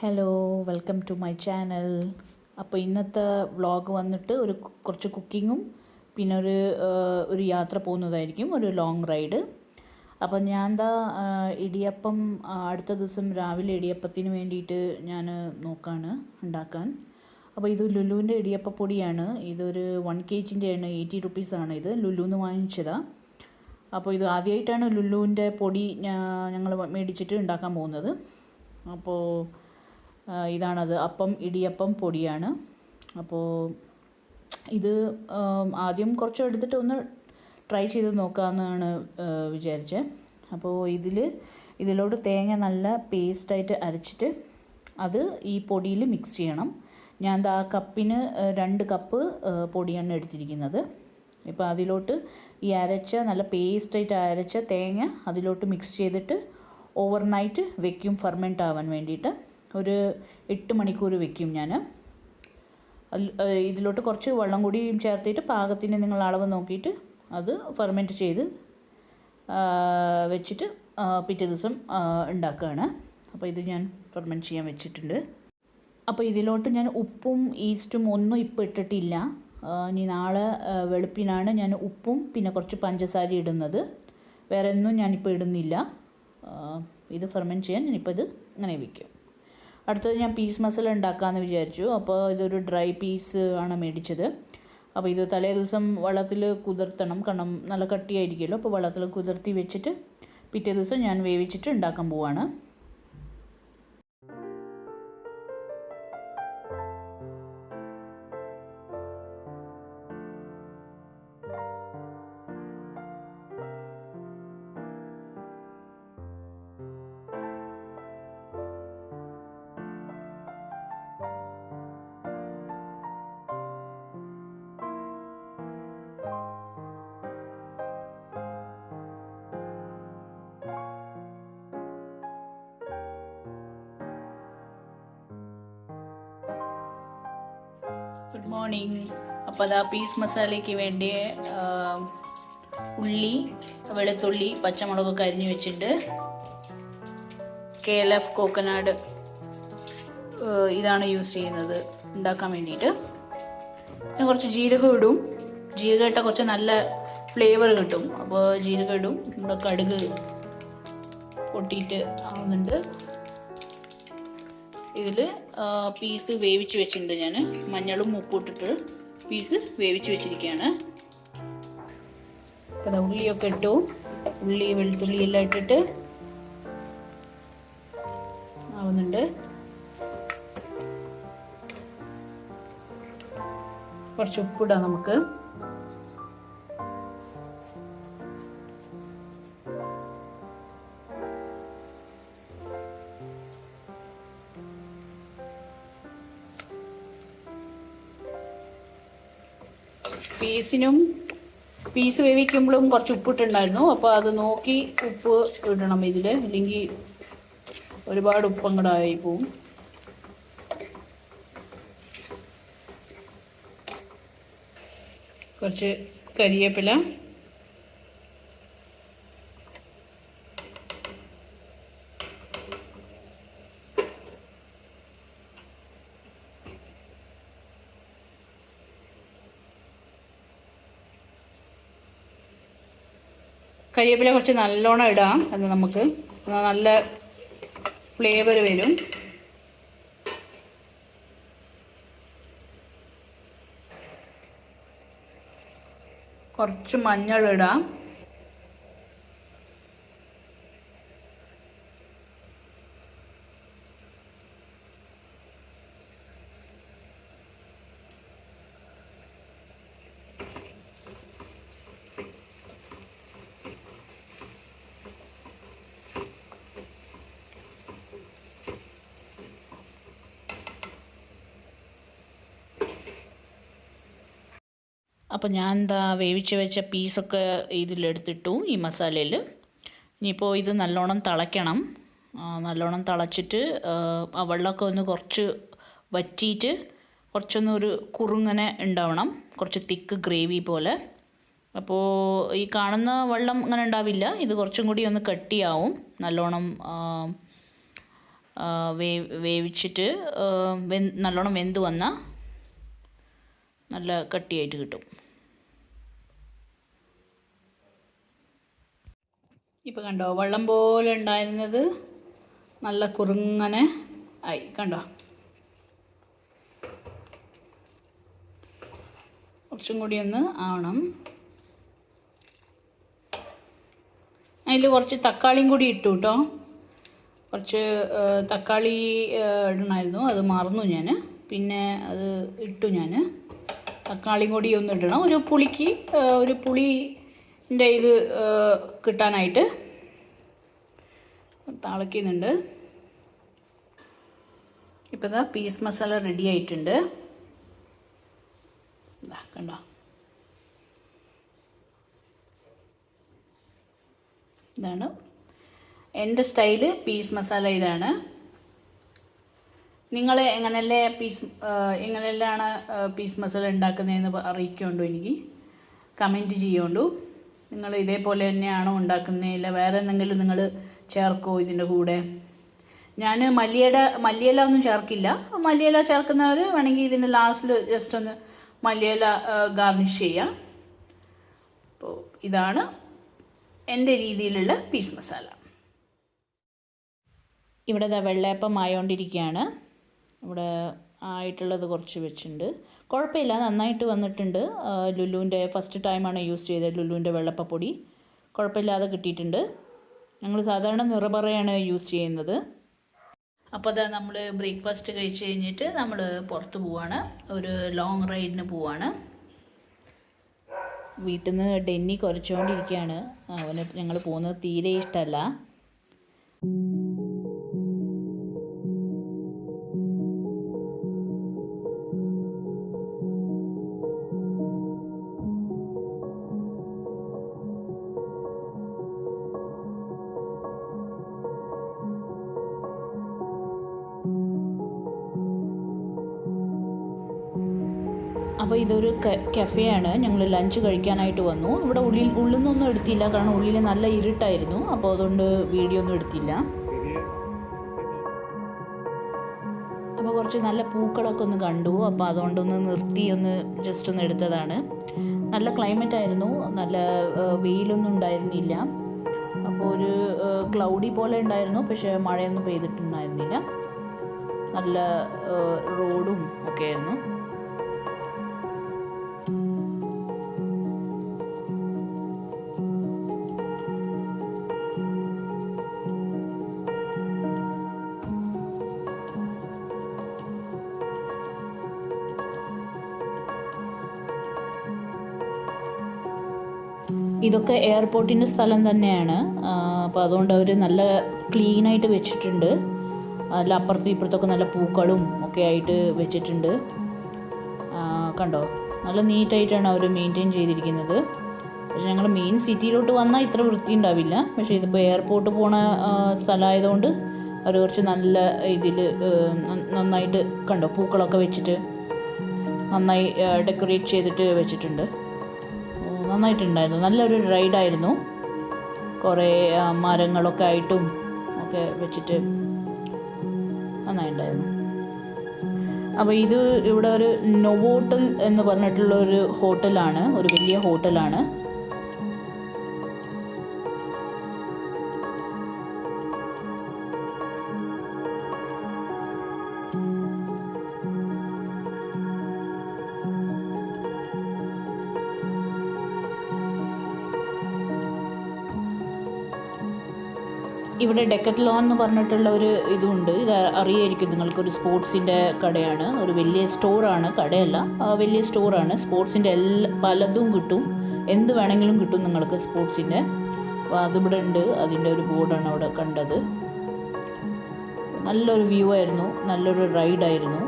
Hello, welcome to my channel. അപ്പോൾ ഇന്നത്തെ vlog വന്നിട്ട് കുറച്ച് കുക്കിങ്ങും പിന്നെ ഒരു യാത്ര പോകുന്നതായിരിക്കും, ഒരു ലോങ് റൈഡ്. അപ്പോൾ ഞാൻ ഇടിയപ്പം അടുത്ത ദിവസം രാവിലെ ഇടിയപ്പത്തിന് വേണ്ടിയിട്ട് ഞാൻ നോക്കാണ് ഉണ്ടാക്കാൻ. അപ്പോൾ ഇത് ലുലുവിൻ്റെ ഇടിയപ്പപ്പൊടിയാണ്. ഇതൊരു 1 kgൻ്റെയാണ്, 80 റുപ്പീസാണ്. ഇത് ലുലുന്ന് വാങ്ങിച്ചതാണ്. അപ്പോൾ ഇത് ആദ്യമായിട്ടാണ് ലുലുവിൻ്റെ പൊടി ഞങ്ങൾ മേടിച്ചിട്ട് ഉണ്ടാക്കാൻ പോകുന്നത്. അപ്പോൾ ഇതാണത്, ഇടിയപ്പം പൊടിയാണ്. അപ്പോൾ ഇത് ആദ്യം കുറച്ച് എടുത്തിട്ട് ഒന്ന് ട്രൈ ചെയ്ത് നോക്കാമെന്നാണ് വിചാരിച്ചത്. അപ്പോൾ ഇതിലോട്ട് തേങ്ങ നല്ല പേസ്റ്റായിട്ട് അരച്ചിട്ട് അത് ഈ പൊടിയിൽ മിക്സ് ചെയ്യണം. ഞാൻ ആ കപ്പിന് 2 കപ്പ് പൊടിയാണ് എടുത്തിരിക്കുന്നത്. ഇപ്പോൾ അതിലോട്ട് ഈ നല്ല പേസ്റ്റായിട്ട് അരച്ച തേങ്ങ അതിലോട്ട് മിക്സ് ചെയ്തിട്ട് ഓവർനൈറ്റ് വെക്കും, ഫെർമെൻ്റ് ആവാൻ വേണ്ടിയിട്ട്. ഒരു 8 മണിക്കൂർ വെക്കും ഞാൻ. ഇതിലോട്ട് കുറച്ച് വെള്ളം കൂടിയും ചേർത്തിട്ട് പാകത്തിന് നിങ്ങൾ അളവ് നോക്കിയിട്ട് അത് ഫെർമെൻറ്റ് ചെയ്ത് വെച്ചിട്ട് പിറ്റേ ദിവസം ഉണ്ടാക്കുകയാണ്. അപ്പോൾ ഇത് ഞാൻ ഫെർമെൻറ്റ് ചെയ്യാൻ വെച്ചിട്ടുണ്ട്. അപ്പോൾ ഇതിലോട്ട് ഞാൻ ഉപ്പും ഈസ്റ്റും ഒന്നും ഇപ്പോൾ ഇട്ടിട്ടില്ല. ഇനി നാളെ വെളുപ്പിനാണ് ഞാൻ ഉപ്പും പിന്നെ കുറച്ച് പഞ്ചസാര ഇടുന്നത്. വേറെ ഒന്നും ഞാനിപ്പോൾ ഇടുന്നില്ല. ഇത് ഫെർമെൻറ്റ് ചെയ്യാൻ ഞാനിപ്പോൾ ഇത് ഇങ്ങനെ വയ്ക്കും. അടുത്തത് ഞാൻ പീസ് മസാല ഉണ്ടാക്കാമെന്ന് വിചാരിച്ചു. അപ്പോൾ ഇതൊരു ഡ്രൈ പീസ് ആണ് മേടിച്ചത്. അപ്പോൾ ഇത് തലേ ദിവസം വെള്ളത്തിൽ കുതിർത്തണം, കാരണം നല്ല കട്ടിയായിരിക്കുമല്ലോ. അപ്പോൾ വെള്ളത്തിൽ കുതിർത്തി വെച്ചിട്ട് പിറ്റേ ദിവസം ഞാൻ വേവിച്ചിട്ട് ഉണ്ടാക്കാൻ പോവാണ്. Good morning. അപ്പോൾ അതാ പീസ് മസാലയ്ക്ക് വേണ്ടി ഉള്ളി, വെളുത്തുള്ളി, പച്ചമുളകൊക്കെ അരിഞ്ഞ് വെച്ചിട്ടുണ്ട്. KLF കോക്കനട്ട് ഇതാണ് യൂസ് ചെയ്യുന്നത് ഉണ്ടാക്കാൻ വേണ്ടിയിട്ട്. പിന്നെ കുറച്ച് ജീരകം ഇടും. ജീരകം ഇട്ടാൽ കുറച്ച് നല്ല ഫ്ലേവർ കിട്ടും. അപ്പോൾ ജീരകം ഇടും. നമ്മുടെ കടുക് പൊട്ടിയിട്ട് ആവുന്നുണ്ട്. ഇതിൽ പീസ് വേവിച്ച് വെച്ചിട്ടുണ്ട്. ഞാൻ മഞ്ഞളും ഉപ്പും ഇട്ടിട്ട് പീസ് വേവിച്ച് വെച്ചിരിക്കുകയാണ്. അപ്പോൾ ഉള്ളിയൊക്കെ ഇട്ടു. ഉള്ളി, വെളുത്തുള്ളി എല്ലാം ഇട്ടിട്ട് ആവുന്നുണ്ട്. കുറച്ച് ഉപ്പിടാം നമുക്ക്. പീസ് വേവിക്കുമ്പോഴും കുറച്ച് ഉപ്പിട്ടുണ്ടായിരുന്നു. അപ്പോൾ അത് നോക്കി ഉപ്പ് ഇടണം ഇതിൽ, അല്ലെങ്കിൽ ഒരുപാട് ഉപ്പും കൂടെ ആയി പോവും. കുറച്ച് കരിവേപ്പില, കരിവേപ്പില കുറച്ച് നല്ലോണം ഇടാം. അത് നമുക്ക് നല്ല ഫ്ലേവർ വരും. കുറച്ച് മഞ്ഞൾ ഇടാം. അപ്പോൾ ഞാൻ വേവിച്ച് വെച്ച പീസൊക്കെ ഇതിലെടുത്തിട്ടു ഈ മസാലയിൽ. ഇനിയിപ്പോൾ ഇത് നല്ലോണം തിളയ്ക്കണം. നല്ലോണം തിളച്ചിട്ട് ആ വെള്ളമൊക്കെ ഒന്ന് കുറച്ച് വറ്റിയിട്ട് കുറച്ചൊന്നൊരു കുറുങ്ങനെ ഉണ്ടാവണം, കുറച്ച് തിക്ക് ഗ്രേവി പോലെ. അപ്പോൾ ഈ കാണുന്ന വെള്ളം അങ്ങനെ ഉണ്ടാവില്ല. ഇത് കുറച്ചും കൂടി ഒന്ന് കട്ടിയാവും. നല്ലോണം വേവിച്ചിട്ട് നല്ലോണം വെന്ത് വന്നാൽ നല്ല കട്ടിയായിട്ട് കിട്ടും. ഇപ്പോൾ കണ്ടോ, വെള്ളം പോലെ ഉണ്ടായിരുന്നത് നല്ല കുറുങ്ങനെ ആയി. കണ്ടോ, കുറച്ചും കൂടി ഒന്ന് ആവണം. അതിൽ കുറച്ച് തക്കാളിയും കൂടി ഇട്ടു കേട്ടോ. കുറച്ച് തക്കാളി ഇടണമായിരുന്നു, അത് മറന്നു ഞാൻ. പിന്നെ അത് ഇട്ടു ഞാൻ. തക്കാളിയും കൂടി ഒന്ന് ഇടണം, ഒരു പുളിൻ്റെ ഇത് കിട്ടാനായിട്ട്. തിളയ്ക്കുന്നുണ്ട്. ഇപ്പോൾ ഇതാ പീസ് മസാല റെഡി ആയിട്ടുണ്ട്. കണ്ടോ, ഇതാണ് എൻ്റെ സ്റ്റൈല് പീസ് മസാല. ഇതാണ്. നിങ്ങൾ എങ്ങനെയെല്ലാം പീസ് മസാല ഉണ്ടാക്കുന്നതെന്ന് അറിയിക്കൊണ്ടു, എനിക്ക് കമൻറ്റ് ചെയ്യുകൊണ്ടു. നിങ്ങൾ ഇതേപോലെ തന്നെയാണോ ഉണ്ടാക്കുന്നതില്ല വേറെ എന്തെങ്കിലും നിങ്ങൾ ചേർക്കോ ഇതിൻ്റെ കൂടെ? ഞാൻ മല്ലിയില ഒന്നും ചേർക്കില്ല. മല്ലിയില ചേർക്കുന്നവർ വേണമെങ്കിൽ ഇതിൻ്റെ ലാസ്റ്റിൽ ജസ്റ്റ് ഒന്ന് മല്ലിയില ഗാർണിഷ് ചെയ്യാം. അപ്പോൾ ഇതാണ് എൻ്റെ രീതിയിലുള്ള പീസ് മസാല. ഇവിടെ വെള്ളയപ്പം ആയോണ്ടിരിക്കുകയാണ്. ഇവിടെ ആയിട്ടുള്ളത് കുറച്ച് വെച്ചിട്ടുണ്ട്. കുഴപ്പമില്ല, നന്നായിട്ട് വന്നിട്ടുണ്ട്. ലുലുവിൻ്റെ ഫസ്റ്റ് ടൈമാണ് യൂസ് ചെയ്തത്. ലുലുവിൻ്റെ വെള്ളപ്പപ്പൊടി കുഴപ്പമില്ലാതെ കിട്ടിയിട്ടുണ്ട്. ഞങ്ങൾ സാധാരണ നിറപറയാണ് യൂസ് ചെയ്യുന്നത്. അപ്പോൾ അതാ നമ്മൾ ബ്രേക്ക്ഫാസ്റ്റ് കഴിച്ച് കഴിഞ്ഞിട്ട് നമ്മൾ പുറത്ത് പോവാണ്. ഒരു ലോങ് റൈഡിന് പോവാണ്. വീട്ടിൽ നിന്ന് ഡെന്നി കുറച്ചുകൊണ്ടിരിക്കുകയാണ്. അവന് ഞങ്ങൾ പോകുന്നത് തീരെ ഇഷ്ടമല്ല. അപ്പോൾ ഇതൊരു കഫേയാണ്. ഞങ്ങൾ ലഞ്ച് കഴിക്കാനായിട്ട് വന്നു. ഇവിടെ ഉള്ളിൽ നിന്നൊന്നും എടുത്തില്ല, കാരണം ഉള്ളിൽ നല്ല ഇരുട്ടായിരുന്നു. അപ്പോൾ അതുകൊണ്ട് വീഡിയോ ഒന്നും എടുത്തില്ല. അപ്പോൾ കുറച്ച് നല്ല പൂക്കളൊക്കെ ഒന്ന് കണ്ടു. അപ്പോൾ അതുകൊണ്ടൊന്ന് നിർത്തി ജസ്റ്റ് ഒന്ന് എടുത്തതാണ്. നല്ല ക്ലൈമറ്റ് ആയിരുന്നു, നല്ല വെയിലൊന്നും ഉണ്ടായിരുന്നില്ല. അപ്പോൾ ഒരു ക്ലൗഡി പോലെ ഉണ്ടായിരുന്നു, പക്ഷേ മഴയൊന്നും പെയ്തിട്ടുണ്ടായിരുന്നില്ല. നല്ല റോഡും ഒക്കെ ആയിരുന്നു. ഇതൊക്കെ എയർപോർട്ടിൻ്റെ സ്ഥലം തന്നെയാണ്. അപ്പോൾ അതുകൊണ്ട് അവർ നല്ല ക്ലീനായിട്ട് വെച്ചിട്ടുണ്ട്. നല്ല അപ്പുറത്തും ഇപ്പുറത്തൊക്കെ നല്ല പൂക്കളും ഒക്കെ ആയിട്ട് വെച്ചിട്ടുണ്ട്. കണ്ടോ, നല്ല നീറ്റായിട്ടാണ് അവർ മെയിൻറ്റെയിൻ ചെയ്തിരിക്കുന്നത്. പക്ഷേ ഞങ്ങൾ മെയിൻ സിറ്റിയിലോട്ട് വന്നാൽ ഇത്ര വൃത്തി ഉണ്ടാവില്ല. പക്ഷേ ഇതിപ്പോൾ എയർപോർട്ട് പോണ സ്ഥലമായതുകൊണ്ട് അവർ കുറച്ച് നല്ല ഇതിൽ നന്നായിട്ട് കണ്ടോ പൂക്കളൊക്കെ വെച്ചിട്ട് നന്നായി ഡെക്കറേറ്റ് ചെയ്തിട്ട് വെച്ചിട്ടുണ്ട്. നന്നായിട്ടുണ്ടായിരുന്നു. നല്ലൊരു റൈഡായിരുന്നു. കുറേ മരങ്ങളൊക്കെ ആയിട്ടും ഒക്കെ വെച്ചിട്ട് നന്നായിട്ടുണ്ടായിരുന്നു. അപ്പോൾ ഇത് ഇവിടെ ഒരു നൊവോട്ടൽ എന്ന് പറഞ്ഞിട്ടുള്ള ഒരു ഹോട്ടലാണ്, ഒരു വലിയ ഹോട്ടലാണ്. ഇവിടെ ഡെക്കത്ലോൺ എന്ന് പറഞ്ഞിട്ടുള്ള ഒരു ഇതുണ്ട്. ഇത് അറിയായിരിക്കും നിങ്ങൾക്കൊരു സ്പോർട്സിൻ്റെ കടയാണ്. ഒരു വലിയ സ്റ്റോറാണ്, കടയല്ല, വലിയ സ്റ്റോറാണ്. സ്പോർട്സിൻ്റെ പലതും കിട്ടും, എന്ത് വേണമെങ്കിലും കിട്ടും നിങ്ങൾക്ക് സ്പോർട്സിൻ്റെ. അപ്പോൾ അതിവിടെ ഉണ്ട്, അതിൻ്റെ ഒരു ബോർഡാണ് അവിടെ കണ്ടത്. നല്ലൊരു വ്യൂ ആയിരുന്നു, നല്ലൊരു റൈഡായിരുന്നു.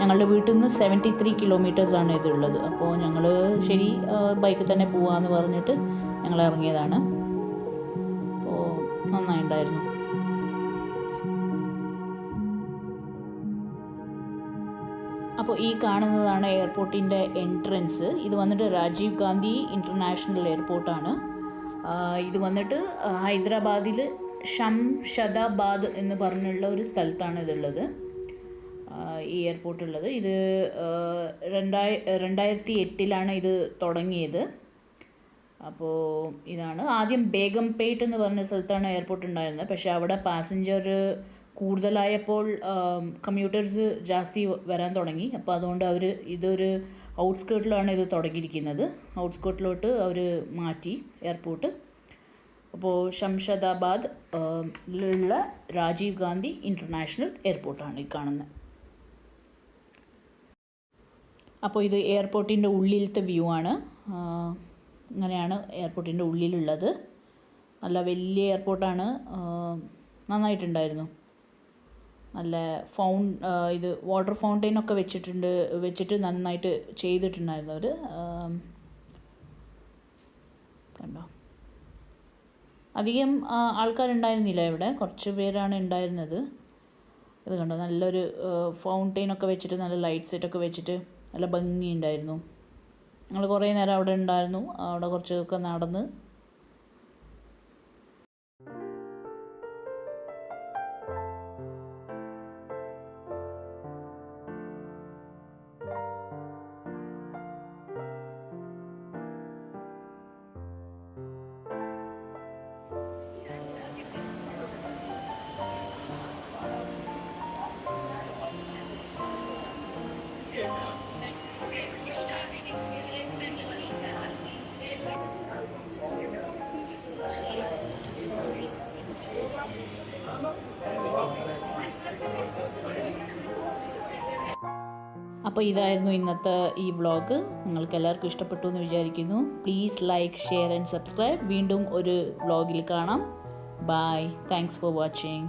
ഞങ്ങളുടെ വീട്ടിൽ നിന്ന് 73 കിലോമീറ്റേഴ്സാണ് ഇതുള്ളത്. അപ്പോൾ ഞങ്ങൾ ശരി ബൈക്കിൽ തന്നെ പോവാമെന്ന് പറഞ്ഞിട്ട് ഞങ്ങൾ ഇറങ്ങിയതാണ്. നന്നായിട്ടുണ്ടായിരുന്നു. അപ്പോൾ ഈ കാണുന്നതാണ് എയർപോർട്ടിൻ്റെ എൻട്രൻസ്. ഇത് വന്നിട്ട് രാജീവ് ഗാന്ധി ഇൻ്റർനാഷണൽ എയർപോർട്ടാണ്. ഇത് വന്നിട്ട് ഹൈദരാബാദിൽ ഷംഷദാബാദ് എന്ന് പറഞ്ഞുള്ള ഒരു സ്ഥലത്താണ് ഇതുള്ളത്, ഈ എയർപോർട്ട് ഉള്ളത്. ഇത് 2008 ഇത് തുടങ്ങിയത്. അപ്പോൾ ഇതാണ്. ആദ്യം ബേഗംപേട്ട് എന്ന് പറഞ്ഞ സ്ഥലത്താണ് എയർപോർട്ട് ഉണ്ടായിരുന്നത്. പക്ഷേ അവിടെ പാസഞ്ചർ കൂടുതലായപ്പോൾ കമ്മ്യൂട്ടേഴ്സ് ജാസ്തി വരാൻ തുടങ്ങി. അപ്പോൾ അതുകൊണ്ട് ഇതൊരു ഔട്ട്സ്കേർട്ടിലാണ് ഇത് തുടങ്ങിയിരിക്കുന്നത്. ഔട്ട്സ്കേർട്ടിലോട്ട് അവർ മാറ്റി എയർപോർട്ട്. അപ്പോൾ ഷംഷദാബാദിലുള്ള രാജീവ് ഗാന്ധി ഇൻ്റർനാഷണൽ എയർപോർട്ടാണ് ഈ കാണുന്നത്. അപ്പോൾ ഇത് എയർപോർട്ടിൻ്റെ ഉള്ളിലത്തെ വ്യൂ ആണ്. ഇങ്ങനെയാണ് എയർപോർട്ടിൻ്റെ ഉള്ളിലുള്ളത്. നല്ല വലിയ എയർപോർട്ടാണ്. നന്നായിട്ടുണ്ടായിരുന്നു. നല്ല ഇത് വാട്ടർ ഫൗണ്ടെയിനൊക്കെ വെച്ചിട്ട് നന്നായിട്ട് ചെയ്തിട്ടുണ്ടായിരുന്നു അവർ. കണ്ടോ, അധികം ആൾക്കാരുണ്ടായിരുന്നില്ല ഇവിടെ, കുറച്ച് പേരാണ് ഉണ്ടായിരുന്നത്. ഇത് കണ്ടോ, നല്ലൊരു ഫൗണ്ടെയിനൊക്കെ വെച്ചിട്ട് നല്ല ലൈറ്റ് സെറ്റൊക്കെ വെച്ചിട്ട് നല്ല ഭംഗിയുണ്ടായിരുന്നു. ഞങ്ങൾ കുറേ നേരം അവിടെ ഉണ്ടായിരുന്നു. അവിടെ കുറച്ചൊക്കെ നടന്ന് അപ്പോൾ ഇതായിരുന്നു ഇന്നത്തെ ഈ വ്ളോഗ്. നിങ്ങൾക്ക് എല്ലാവർക്കും ഇഷ്ടപ്പെട്ടു എന്ന് വിചാരിക്കുന്നു. Please like, share and subscribe. വീണ്ടും ഒരു വ്ളോഗിൽ കാണാം. ബൈ. Thanks for watching.